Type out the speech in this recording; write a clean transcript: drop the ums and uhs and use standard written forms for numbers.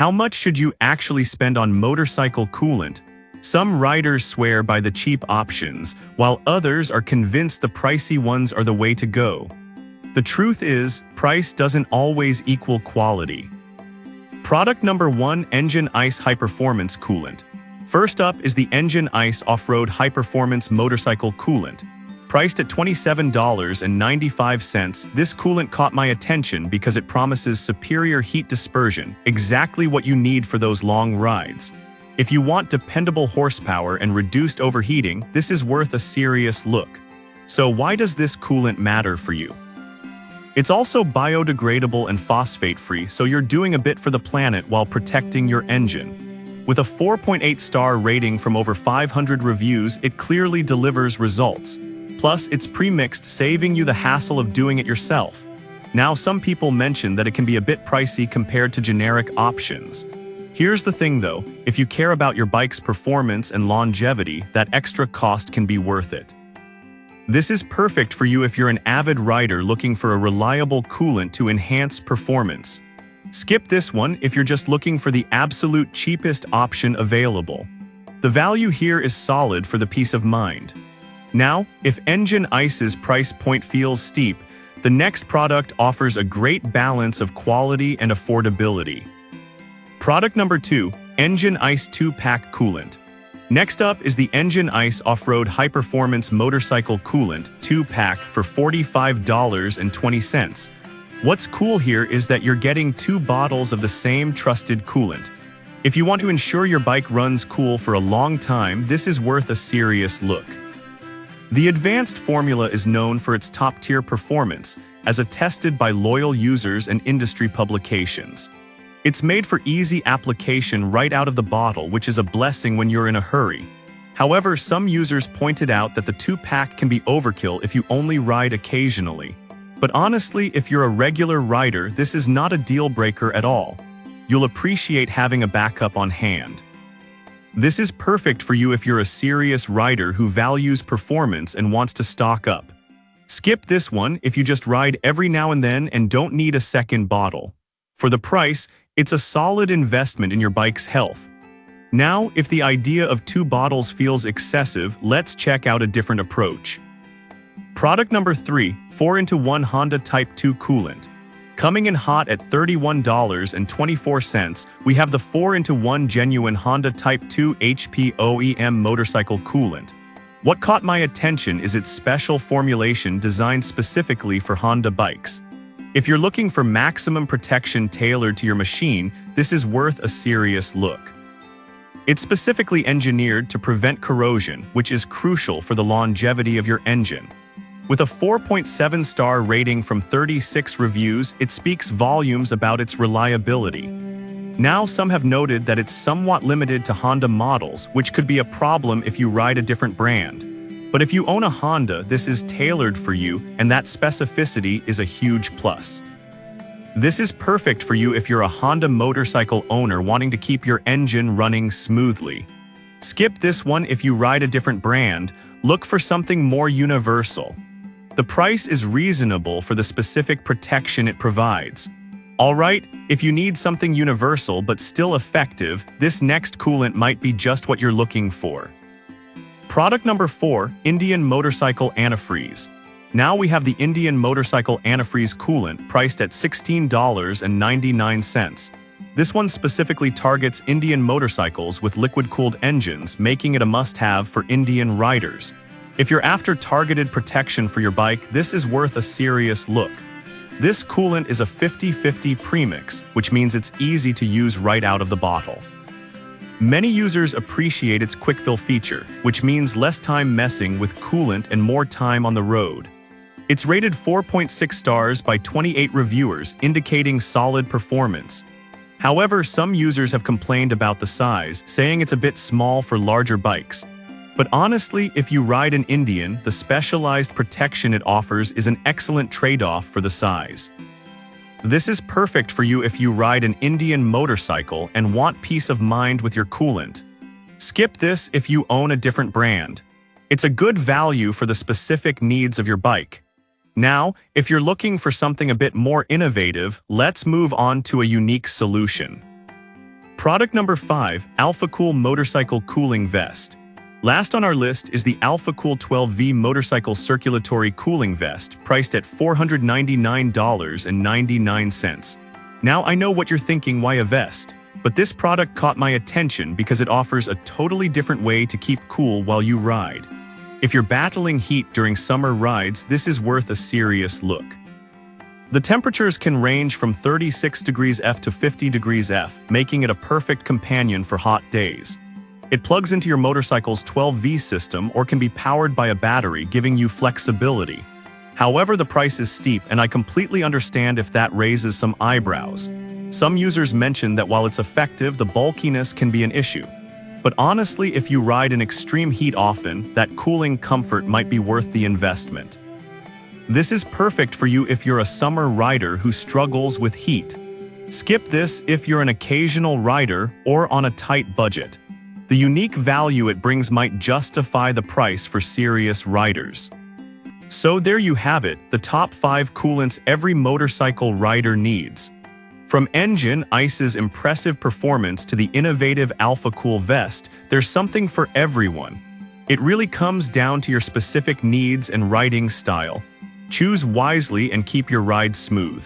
how much should you actually spend on motorcycle coolant? Some riders swear by the cheap options, while others are convinced the pricey ones are the way to go. The truth is, price doesn't always equal quality. Product number 1: Engine Ice High Performance Coolant. First up is the Engine Ice Off-Road High Performance Motorcycle Coolant. Priced at $27.95, this coolant caught my attention because it promises superior heat dispersion, exactly what you need for those long rides. If you want dependable horsepower and reduced overheating, this is worth a serious look. So why does this coolant matter for you? It's also biodegradable and phosphate-free, so you're doing a bit for the planet while protecting your engine. With a 4.8-star rating from over 500 reviews, it clearly delivers results. Plus, it's pre-mixed, saving you the hassle of doing it yourself. Now, some people mention that it can be a bit pricey compared to generic options. Here's the thing though, if you care about your bike's performance and longevity, that extra cost can be worth it. This is perfect for you if you're an avid rider looking for a reliable coolant to enhance performance. Skip this one if you're just looking for the absolute cheapest option available. The value here is solid for the peace of mind. Now, if Engine Ice's price point feels steep, the next product offers a great balance of quality and affordability. Product number 2: Engine Ice 2-Pack Coolant. Next up is the Engine Ice Off-Road High Performance Motorcycle Coolant 2-Pack for $45.20. What's cool here is that you're getting 2 bottles of the same trusted coolant. If you want to ensure your bike runs cool for a long time, this is worth a serious look. The advanced formula is known for its top-tier performance, as attested by loyal users and industry publications. It's made for easy application right out of the bottle, which is a blessing when you're in a hurry. However, some users pointed out that the 2-pack can be overkill if you only ride occasionally. But honestly, if you're a regular rider, this is not a deal-breaker at all. You'll appreciate having a backup on hand. This is perfect for you if you're a serious rider who values performance and wants to stock up. Skip this one if you just ride every now and then and don't need a second bottle. For the price, it's a solid investment in your bike's health. Now, if the idea of 2 bottles feels excessive, let's check out a different approach. Product number 3: 4-in-1 Honda Type 2 Coolant. Coming in hot at $31.24, we have the 4-in-1 genuine Honda Type 2 HP OEM motorcycle coolant. What caught my attention is its special formulation designed specifically for Honda bikes. If you're looking for maximum protection tailored to your machine, this is worth a serious look. It's specifically engineered to prevent corrosion, which is crucial for the longevity of your engine. With a 4.7-star rating from 36 reviews, it speaks volumes about its reliability. Now, some have noted that it's somewhat limited to Honda models, which could be a problem if you ride a different brand. But if you own a Honda, this is tailored for you, and that specificity is a huge plus. This is perfect for you if you're a Honda motorcycle owner wanting to keep your engine running smoothly. Skip this one if you ride a different brand. Look for something more universal. The price is reasonable for the specific protection it provides. Alright, if you need something universal but still effective, this next coolant might be just what you're looking for. Product number 4: Indian Motorcycle Antifreeze. Now we have the Indian Motorcycle Antifreeze Coolant priced at $16.99. This one specifically targets Indian motorcycles with liquid-cooled engines, making it a must-have for Indian riders. If you're after targeted protection for your bike, this is worth a serious look. This coolant is a 50-50 premix, which means it's easy to use right out of the bottle. Many users appreciate its quick fill feature, which means less time messing with coolant and more time on the road. It's rated 4.6 stars by 28 reviewers, indicating solid performance. However, some users have complained about the size, saying it's a bit small for larger bikes. But honestly, if you ride an Indian, the specialized protection it offers is an excellent trade-off for the size. This is perfect for you if you ride an Indian motorcycle and want peace of mind with your coolant. Skip this if you own a different brand. It's a good value for the specific needs of your bike. Now, if you're looking for something a bit more innovative, let's move on to a unique solution. Product number 5, AlphaCool Motorcycle Cooling Vest. Last on our list is the AlphaCool 12V Motorcycle Circulatory Cooling Vest, priced at $499.99. Now I know what you're thinking, why a vest? But this product caught my attention because it offers a totally different way to keep cool while you ride. If you're battling heat during summer rides, this is worth a serious look. The temperatures can range from 36 degrees F to 50 degrees F, making it a perfect companion for hot days. It plugs into your motorcycle's 12V system or can be powered by a battery, giving you flexibility. However, the price is steep, and I completely understand if that raises some eyebrows. Some users mention that while it's effective, the bulkiness can be an issue. But honestly, if you ride in extreme heat often, that cooling comfort might be worth the investment. This is perfect for you if you're a summer rider who struggles with heat. Skip this if you're an occasional rider or on a tight budget. The unique value it brings might justify the price for serious riders. So there you have it, the top 5 coolants every motorcycle rider needs. From Engine Ice's impressive performance to the innovative AlphaCool vest, there's something for everyone. It really comes down to your specific needs and riding style. Choose wisely and keep your ride smooth.